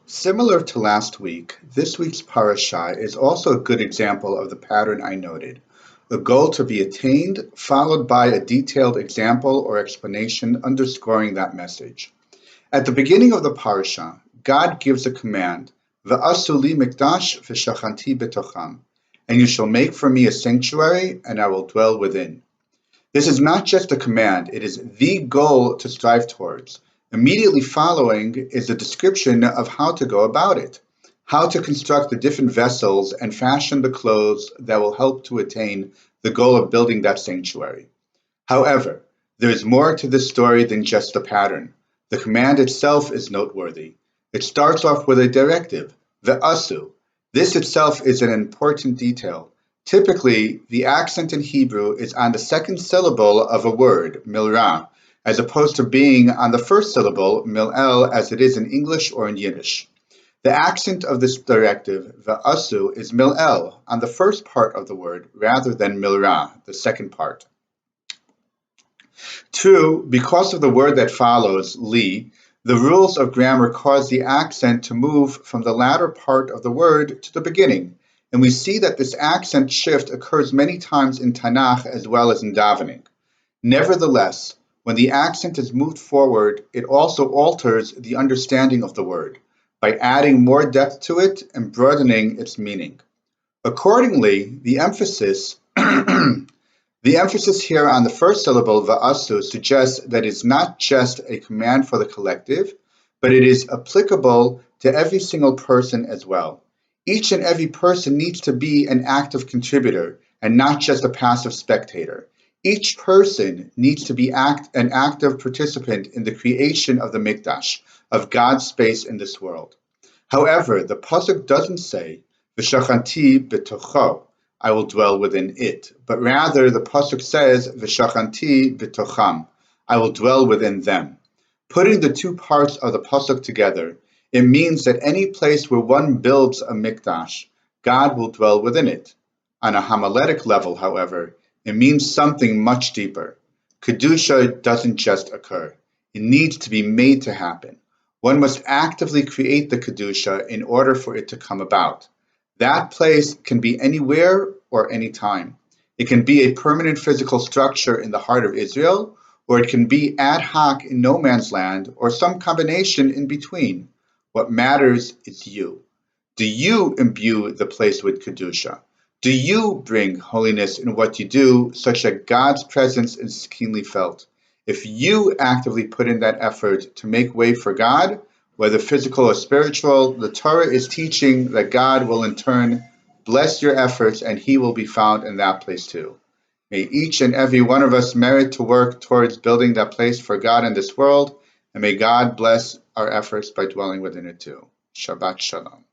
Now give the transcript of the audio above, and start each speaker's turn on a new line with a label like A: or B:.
A: Similar to last week, this week's parasha is also a good example of the pattern I noted. A goal to be attained, followed by a detailed example or explanation underscoring that message. At the beginning of the parasha, God gives a command, V'asu li mikdash v'shachanti betocham, and you shall make for me a sanctuary, and I will dwell within. This is not just a command, it is the goal to strive towards. Immediately following is a description of how to go about it, how to construct the different vessels and fashion the clothes that will help to attain the goal of building that sanctuary. However, there is more to this story than just the pattern. The command itself is noteworthy. It starts off with a directive, the asu. This itself is an important detail. Typically, the accent in Hebrew is on the second syllable of a word, milra, as opposed to being on the first syllable, mil'el, as it is in English or in Yiddish. The accent of this directive, the asu, is mil'el, on the first part of the word, rather than milra, the second part. Two, because of the word that follows, li, the rules of grammar cause the accent to move from the latter part of the word to the beginning, and we see that this accent shift occurs many times in Tanakh as well as in davening. Nevertheless, when the accent is moved forward, it also alters the understanding of the word by adding more depth to it and broadening its meaning. Accordingly, the emphasis here on the first syllable va'asu suggests that it's not just a command for the collective, but it is applicable to every single person as well. Each and every person needs to be an active contributor and not just a passive spectator. Each person needs to be an active participant in the creation of the mikdash, of God's space in this world. However, the pasuk doesn't say, V'shachanti b'tocho, I will dwell within it, but rather the pasuk says, V'shachanti b'tocham, I will dwell within them. Putting the two parts of the pasuk together, it means that any place where one builds a mikdash, God will dwell within it. On a homiletic level, however, it means something much deeper. Kedusha doesn't just occur. It needs to be made to happen. One must actively create the Kedusha in order for it to come about. That place can be anywhere or anytime. It can be a permanent physical structure in the heart of Israel, or it can be ad hoc in no man's land, or some combination in between. What matters is you. Do you imbue the place with Kedusha? Do you bring holiness in what you do such that God's presence is keenly felt? If you actively put in that effort to make way for God, whether physical or spiritual, the Torah is teaching that God will in turn bless your efforts and He will be found in that place too. May each and every one of us merit to work towards building that place for God in this world, and may God bless our efforts by dwelling within it too. Shabbat Shalom.